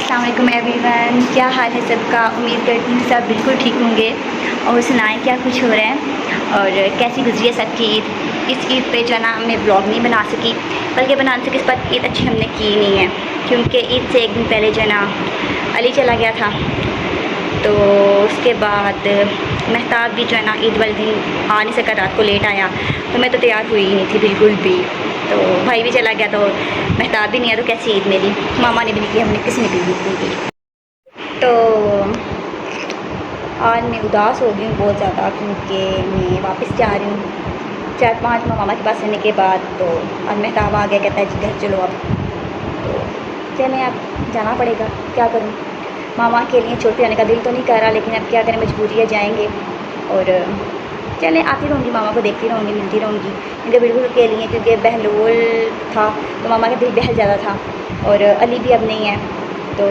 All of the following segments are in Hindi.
अस्सलाम वालेकुम एवरीवन, क्या हाल है सबका। उम्मीद करती हूँ सब बिल्कुल ठीक होंगे। और सुनाएं क्या कुछ हो रहा है और कैसी गुजरी है सबकी ईद। इस ईद पे जो है ना मैं ब्लॉग नहीं बना सकी, बल्कि बना सकी इस पर ईद अच्छी हमने की नहीं है, क्योंकि ईद से एक दिन पहले जो है ना अली चला गया था। तो उसके बाद महताब भी जो है ना ईद वाले दिन आ नहीं सका, रात को लेट आया, तो मैं तो तैयार हुई ही नहीं थी बिल्कुल भी। तो भाई भी चला गया, तो महताब भी नहीं है, तो कैसी ईद मेरी। मामा ने भी नहीं की, हमने किसी ने भी नहीं की। तो आज मैं उदास हो गई हूँ बहुत ज़्यादा, क्योंकि मैं वापस जा रही हूँ 4-5 मामा के पास रहने के बाद। तो आज महताब आ गया, कहता है जी घर चलो अब। तो चलें, अब जाना पड़ेगा, क्या करूँ। मामा के लिए छोटे होने का दिल तो नहीं कर रहा, लेकिन अब क्या करें, मजबूरी है, जाएंगे। और चलें, आती रहूँगी, मामा को देखती रहूँगी, मिलती रहूँगी। इनके बिल्कुल अकेली हैं, क्योंकि बहलोल था तो मामा का दिल बहल ज़्यादा था, और अली भी अब नहीं है। तो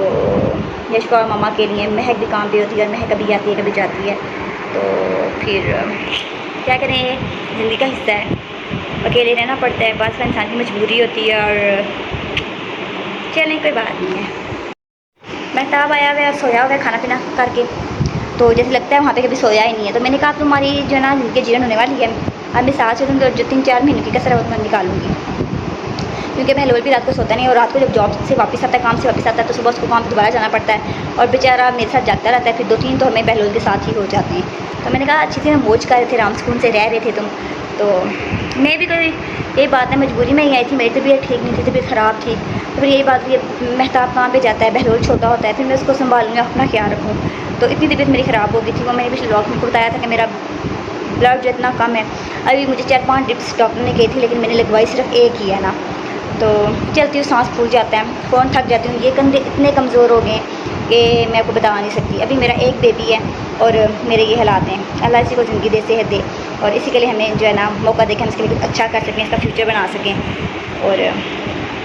यशपा और मामा के लिए महक भी काम पे होती है, और महक कभी आती है कभी जाती है। तो फिर क्या करें, ज़िंदगी का हिस्सा है, अकेले रहना पड़ता है, बस इंसान की मजबूरी होती है। और चलें, कोई बात नहीं है। महताब आया हुआ है, सोया हुआ है खाना पीना करके, तो जैसे लगता है वहाँ पे कभी सोया ही नहीं है। तो मैंने कहा तुम्हारी जो है ना ज़िंदगी जीवन होने वाली है, अब मैं साथ चलूँगी और जो 3-4 महीने की कसर है वो मैं निकालूंगी। क्योंकि बहलोल भी रात को सोता नहीं, और रात को जब जॉब से वापस आता है, काम से वापस आता है, तो सुबह उसको काम पर दोबारा जाना पड़ता है, और बेचारा मेरे साथ जागता रहता है। फिर 2-3 तो हमें बहलोल के साथ ही हो जाते हैं। तो मैंने कहा अच्छी तरह मौज कर रहे थे, राम सुकून से रह रहे थे तुम। तो मैं भी कोई यही बात है, मजबूरी में ही आई थी, मेरी तबीयत ठीक नहीं थी, तबीयत ख़राब थी। तो फिर यही बात हुई, महताब काम पे जाता है, बहलोल छोटा होता है, फिर मैं उसको संभालूंगी, अपना ख्याल रखूँ। तो इतनी तबीयत मेरी ख़राब हो गई थी। वो मैंने पिछले ब्लॉग में बताया था कि मेरा ब्लड जो इतना कम है। अभी मुझे 4-5 ड्रिप्स डॉक्टर ने कही थी, लेकिन मैंने लगवाई सिर्फ एक ही है ना। तो चलती हूँ, सांस फूल जाता है, फ़ौरन थक जाती हूँ। ये कंधे इतने कमज़ोर हो गए कि मैं आपको बता नहीं सकती। अभी मेरा एक बेबी है और मेरे ये हालात हैं। अल्लाह इसी को ज़िंदगी दे, सेहत दे, और इसी के लिए हमें जो है ना मौका दे के हम इसके लिए कुछ अच्छा कर सकें, इसका फ्यूचर बना सकें। और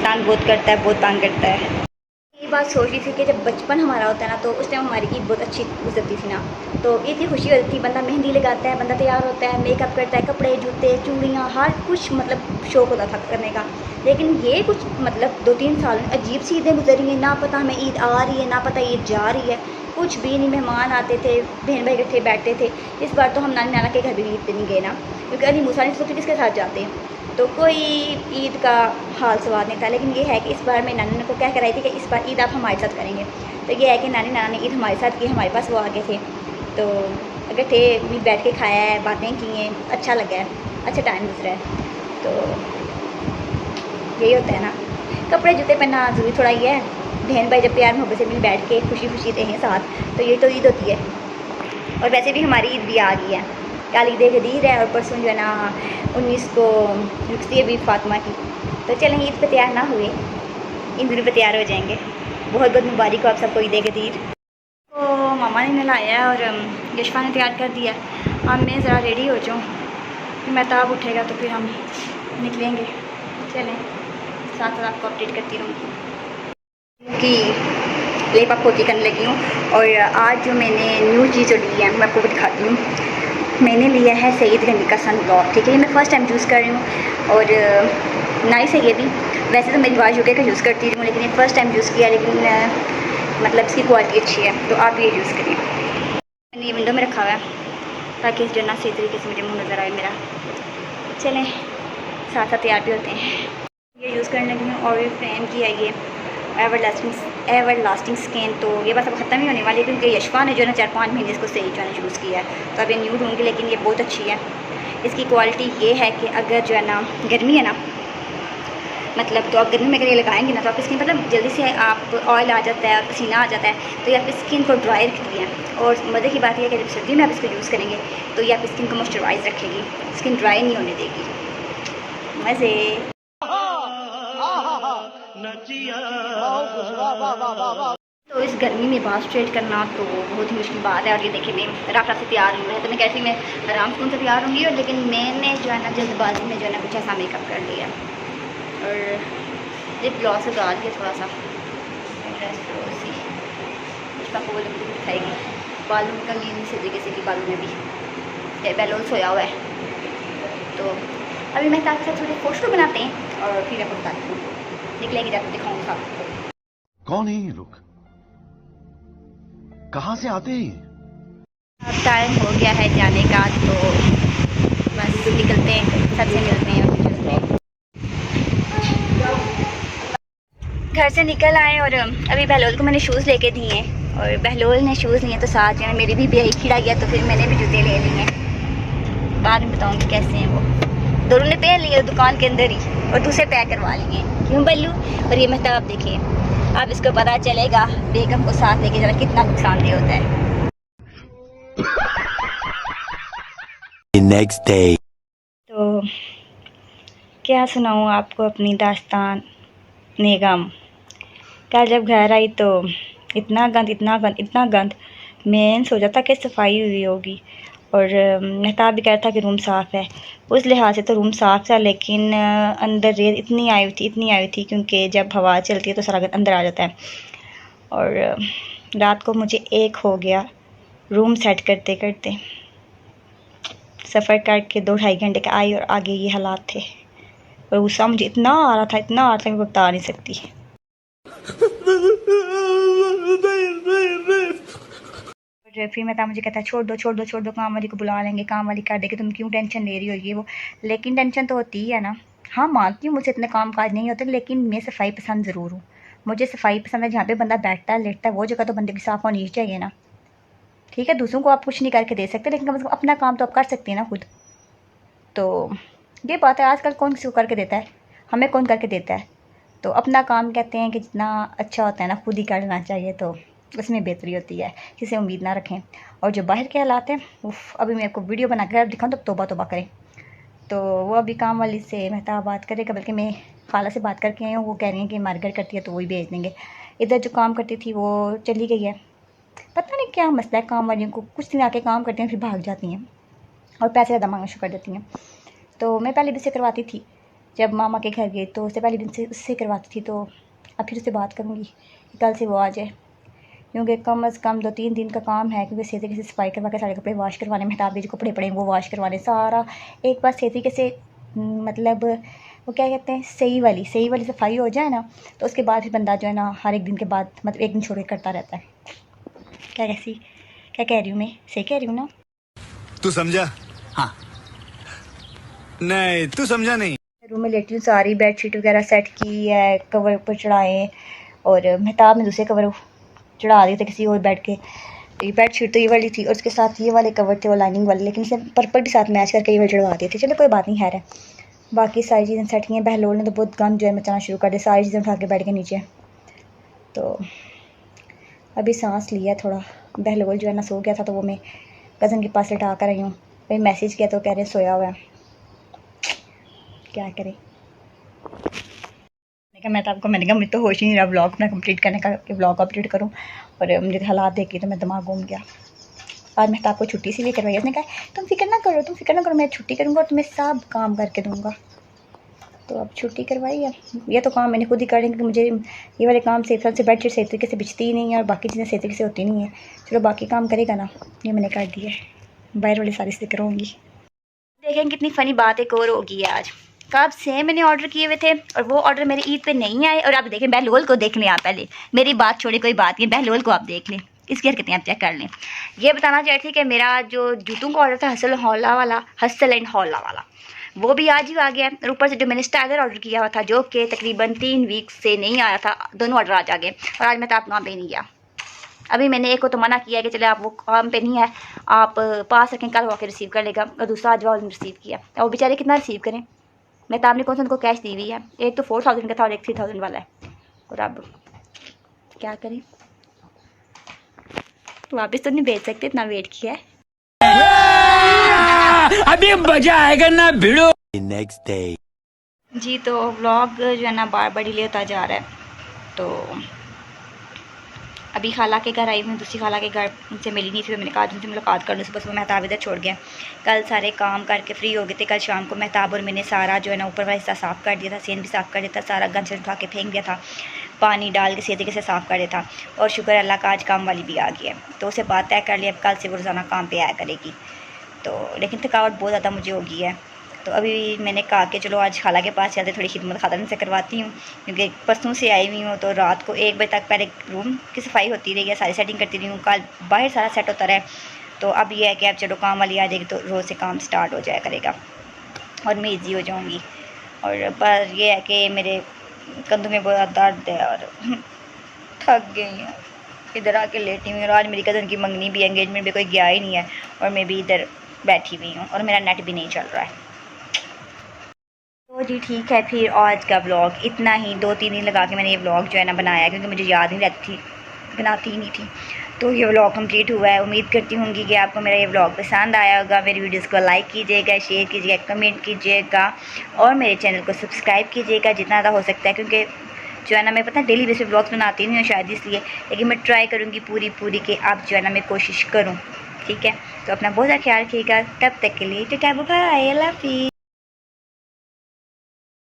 तंग बहुत करता है, बहुत तंग करता है। ये बात सोच रही थी कि जब बचपन हमारा होता है ना, तो उस टाइम हमारी ईद बहुत अच्छी गुजरती थी ना। तो ईद की खुशी होती थी, बंदा मेहंदी लगाता है, बंदा तैयार होता है, मेकअप करता है, कपड़े, जूते, चूड़ियाँ, हर कुछ मतलब शौक़ होता था करने का। लेकिन ये कुछ मतलब 2-3 साल में अजीब सी ईदें गुजरी हैं, ना पता हमें ईद आ रही है, ना पता ईद जा रही है, कुछ भी नहीं। मेहमान आते थे, बहन भाई इकट्ठे बैठते थे। इस बार तो हम नानी नाना के घर भी ईद पे नहीं गए ना, क्योंकि अली मूसा नहीं, तो फिर किसके साथ जाते हैं। तो कोई ईद का हाल सवाल नहीं था। लेकिन ये है कि इस बार मैं नानी को क्या कराई थी कि इस बार ईद आप हमारे साथ करेंगे। तो ये है कि नानी नाना ने ईद हमारे साथ की, हमारे पास वो आगे थे, तो अगर थे भी बैठ के खाया है, बातें की हैं, अच्छा लगा है, अच्छा टाइम गुजरा है। तो यही होता है ना, कपड़े जूते पहनना ज़रूरी थोड़ा ही है। बहन भाई जब प्यार मोहब्बत से मिल बैठ के खुशी खुशी रहें साथ, तो यही तो ईद होती है। और वैसे भी हमारी ईद भी आ गई है, कल ईद गदीर है, और परसों जो है ना 19 को रुखसती है बीबी फातिमा की। तो चलें, ईद पे तैयार ना हुए, इन दिनों पे तैयार हो जाएंगे। बहुत बहुत मुबारक हो आप सबको ईद गदीर। तो मामा ने नहलाया है और यशफा ने तैयार कर दिया। अब मैं ज़रा रेडी हो जाऊँ, फिर महताब उठेगा तो फिर हम निकलेंगे। चलें, साथ साथ आपको अपडेट करती रहूँगी कि लेपा पोती करने लगी हूँ। और आज जो मैंने न्यू चीज़ जो ली है मैं आपको दिखाती हूँ। मैंने लिया है सईद गनी का सन ब्लॉक, ठीक है। ये मैं फ़र्स्ट टाइम यूज़ कर रही हूँ, और नाइस है ये भी। वैसे तो मैं रिवाज यूके का यूज़ करती हूँ, लेकिन ये फ़र्स्ट टाइम यूज़ किया, लेकिन मतलब इसकी क्वालिटी अच्छी है, तो आप ये यूज़ करिए। मैंने ये विंडो में रखा हुआ है ताकि जो ना सही तरीके से मुझे मुँह नज़र आए मेरा। चलें, साथ साथ तैयार भी होते हैं। ये यूज़ करने लगी हूँ, और ये फ्रेम की है ये एवर लास्टिंग स्किन। तो ये बस अब ख़त्म ही होने वाली है, क्योंकि यशफा ने जो है ना 4-5 महीने इसको सही जो है ना यूज़ किया है। तो अब ये न्यू ढूंढूँगी, लेकिन ये बहुत अच्छी है। इसकी क्वालिटी ये है कि अगर जो है ना गर्मी है ना, मतलब तो आप गर्मी में अगर ये लगाएंगे ना, तो आपकी स्किन मतलब जल्दी से आप ऑयल आ जाता है और पसीना आ जाता है, तो ये आपकी स्किन को ड्राई रखती है। और मज़े की बात यह है कि जब सर्दी में आप इसको यूज़ करेंगे तो ये आपकी स्किन को मॉइस्चराइज रखेगी, स्किन ड्राई नहीं होने देगी। मज़े। तो इस गर्मी में बाल स्ट्रेट करना तो बहुत ही मुश्किल बात है। और ये देखिए मैं रात से तैयार हूँ, तो मैं कैसी मैं आराम से उनसे तैयार होंगी, और लेकिन मैंने जो है ना जल्दबाजी में जो है ना कुछ ऐसा मेकअप कर लिया, और लिप ग्लॉस लगा दिया थोड़ा सा, ड्रेस सी उसका को दिखाएगी। बालों का नींद से तरीके से भी बालों में भी बैलून सोया हुआ है। तो अभी मैं ताकि साथ थोड़े फोटो बनाते हैं, और फिर आपको बताती हूँ, निकलेंगे जाकर दिखाऊँगा आपको। कौन है ये लोग, कहाँ से आते हैं? अब टाइम हो गया है जाने का, तो बस निकलते हैं, सबसे मिलते हैं और चलते हैं। घर से निकल आए और अभी बहलोल को मैंने शूज़ लेके दिए हैं और बहलोल ने शूज़ लिए तो साथ जो है मेरी भी ब्याही खिला गया, तो फिर मैंने भी जूते ले लिए हैं। बाद में बताऊँगी कैसे हैं वो। दोनों ने पहन लिए दुकान के अंदर ही और दूसरे पैक करवा लिए। क्यों बल्लू? और ये महताब आप देखिए, अब इसको पता चलेगा बेगम को साथ लेके जाना कितना नुकसानदेह होता है। Next day. तो क्या सुनाऊँ आपको अपनी दास्तान नेगम। कल जब घर आई तो इतना गंद इतना गंद इतना गंद, मैंने सोचा था कि सफाई हुई होगी और महताब भी कह रहा था कि रूम साफ़ है। उस लिहाज से तो रूम साफ़ था, लेकिन अंदर रेत इतनी आई हुई थी क्योंकि जब हवा चलती है तो सारा अंदर आ जाता है। और रात को मुझे 1 हो गया रूम सेट करते करते। सफ़र करके 2-2.5 घंटे का आई और आगे ये हालात थे। और गुस्सा मुझे इतना आ रहा था कि मैं बता नहीं सकती। फिर मैं था मुझे कहता है छोड़ दो, काम वाली को बुला लेंगे, काम वाली कर देगी, तुम क्यों टेंशन ले रही हो ये वो। लेकिन टेंशन तो होती ही है ना। हाँ मानती हूँ मुझसे इतने काम काज नहीं होते, लेकिन मैं सफाई पसंद ज़रूर हूँ। मुझे सफाई पसंद है, जहाँ पे बंदा बैठता है लेटता है वो जगह तो बंदे की साफ़ होनी चाहिए ना। ठीक है, दूसरों को आप कुछ नहीं करके दे सकते, लेकिन कम से कम अपना काम तो आप कर सकते हैं ना खुद। तो ये बात है, आजकल कौन किसी को करके देता है, हमें कौन करके देता है। तो अपना काम कहते हैं कि जितना अच्छा होता है ना खुद ही करना चाहिए, तो उसमें बेहतरी होती है, किसी उम्मीद ना रखें। और जो बाहर के हालात हैं, उफ, अभी मैं आपको वीडियो बना कर दिखाऊँ तो तौबा तौबा करें। तो वो अभी काम वाली से महताब बात करेगा, बल्कि मैं खाला से बात करके आई हूँ, वो कह रही हैं कि मार्गर करती है तो वही भेज देंगे। इधर जो काम करती थी वो चली गई है, पता नहीं क्या मसला है काम वालियों को, कुछ दिन आके काम करती हैं फिर भाग जाती हैं और पैसे ज़्यादा मांगना शुरू कर देती हैं। तो मैं पहले भी उससे करवाती थी, जब मामा के घर गई तो उससे पहले दिन से उससे करवाती थी। तो अब फिर उससे बात करूँगी कि कल से वो आ जाए, क्योंकि कम से कम 2-3 दिन का काम है, क्योंकि सही तरीके से सफाई करवा के सारे कपड़े वॉश करवाने, महताब के जो कपड़े पड़े वो वॉश करवाने, सारा एक बार सही तरीके से मतलब वो क्या कहते हैं सही वाली सफाई हो जाए ना, तो उसके बाद फिर बंदा जो है ना हर एक दिन के बाद मतलब एक दिन छोड़ के करता रहता है। क्या कह रही हूँ मैं, सही कह रही हूँ ना? तू समझा? हाँ। नहीं तू समझा नहीं। रूम में लेटी हूँ, सारी बेडशीट वगैरह सेट की है, कवर ऊपर चढ़ाए और महताब ने दूसरे कवर चढ़ा दिए थे किसी और बेड के। ये बेडशीट तो ये वाली थी और उसके साथ ये वाले कवर थे वो लाइनिंग वाले, लेकिन इसने पर्पल भी साथ मैच करके ये वाले चढ़वा दिए थे। चलो कोई बात नहीं, है। बाकी सारी चीज़ें सेट की हैं। बहलोल ने तो बहुत गंद जो है मचाना शुरू कर दिया, सारी चीज़ें उठा के बेड के नीचे। तो अभी सांस लिया थोड़ा। बहलोल जो है ना सो गया था, तो वो मैं कज़न के पास लटा कर आई हूँ। भाई मैसेज किया तो कह रहे सोया हुआ है, क्या करें। मैं तो आपको मैंने कहा मुझे तो होश ही नहीं रहा ब्लॉग अपना कंप्लीट करने का, कि ब्लॉग अपडेट करूं, और मुझे हालात देख के तो मैं दिमाग घूम गया। आज मैं तो आपको छुट्टी इसीलिए करवाई, उसने कहा तुम फिक्र ना करो, मैं छुट्टी करूँगा और तुम्हें सब काम करके दूँगा। तो अब छुट्टी करवाई है। ये तो काम मैंने खुद ही करने, क्योंकि मुझे ये वाले काम से बेडशीट सही तरीके से बिछती ही नहीं है और बाकी चीज़ें सही तरीके से होती नहीं है। चलो बाकी काम करेगा ना, ये मैंने कर दिया है। बाहर वाली सारी से करूँगी। देखें कितनी फ़नी बात एक और होगी आज। कब से मैंने ऑर्डर किए हुए थे और वो ऑर्डर मेरी ईद पे नहीं आए। और आप देखें, बहलोल को देख लें आप, पहले मेरी बात छोड़े कोई बात नहीं, बहलोल को आप देख लें, इसकी हरकतें आप चेक कर लें। ये बताना चाहती थी कि मेरा जो जूतों का ऑर्डर था हसल एंड हॉला वाला, वो भी आज ही आ गया है। और ऊपर से जो मैंने स्टाइलर ऑर्डर किया हुआ था, जो कि तकरीबन 3 वीक से नहीं आया था, दोनों ऑर्डर आज आ गए। और आज मैं तो आप काम पे नहीं गया। अभी मैंने एक को तो मना किया है कि चले आप वो काम पे नहीं है, आप पास रखें, कल आके रिसीव कर लेगा। और दूसरा आज वाले ने रिसीव किया, और वो बेचारे कितना रिसीव करें। मैं तो आपने कौन सा उनको कैश दी हुई है, एक तो 4000 का था और एक 3000 वाला है। और अब क्या करें, वापस तो नहीं भेज सकते, इतना वेट किया है। अभी मजा आएगा ना भिड़ो। Next day. जी तो व्लॉग जो है ना बार बार डिले होता जा रहा है। तो अभी खाला के घर आई हूँ, दूसरी खाला के घर उनसे मिली नहीं थी, तो मैंने कहा उनसे मुलाकात कर लूँ। सुबह महताब इधर छोड़ गया। कल सारे काम करके फ्री हो गए थे। कल शाम को महताब और मैंने सारा जो है ना ऊपर वाला हिस्सा साफ़ कर दिया था, सेन भी साफ़ कर दिया था, सारा गंद उठा के फेंक दिया था, पानी डाल के सही तरीके से साफ़ कर दिया था। और शुक्र अल्लाह का आज काम वाली भी आ गई है, तो उसे बात तय कर लिया अब कल से वो रोज़ाना काम पर आया करेगी। तो लेकिन थकावट बहुत ज़्यादा मुझे हो गई है। तो अभी मैंने कहा कि चलो आज खाला के पास चलते, थोड़ी खिदमत खातन से करवाती हूँ, क्योंकि परसों से आई हुई हूँ। तो रात को 1 बजे तक पहले रूम की सफाई होती रही है, सारी सेटिंग करती रही हूँ, कल बाहर सारा सेट होता रहा। तो अब ये है कि अब चलो काम वाली आ जाएगी तो रोज़ से काम स्टार्ट हो जाया करेगा और मैं ईजी हो जाऊँगी। और पर ये है कि मेरे कंधों में बहुत दर्द है और थक गई हूँ, इधर आके लेटी हुई। और आज मेरी कज़न की मंगनी भी, एंगेजमेंट भी कोई गया ही नहीं है और मैं भी इधर बैठी हुई हूँ और मेरा नेट भी नहीं चल रहा है। तो जी ठीक है, फिर आज का व्लॉग इतना ही। 2-3 दिन लगा के मैंने ये व्लॉग जो है ना बनाया, क्योंकि मुझे याद नहीं रहती थी, बनाती ही नहीं थी। तो ये व्लॉग कंप्लीट हुआ है। उम्मीद करती हूँगी कि आपको मेरा ये व्लॉग पसंद आया होगा। मेरी वीडियोस को लाइक कीजिएगा, शेयर कीजिएगा, कमेंट कीजिएगा और मेरे चैनल को सब्सक्राइब कीजिएगा जितना ज़्यादा हो सकता है, क्योंकि जो है ना मैं पता है डेली बेस पे व्लॉग्स बनाती नहीं हूँ शायद इसलिए, लेकिन मैं ट्राई करूँगी पूरी कि आप जो है ना मैं कोशिश करूँ। ठीक है, तो अपना बहुत ज़्यादा ख्याल रखिएगा। तब तक के लिए टाटा बाय, अल्लाह हाफ़िज़।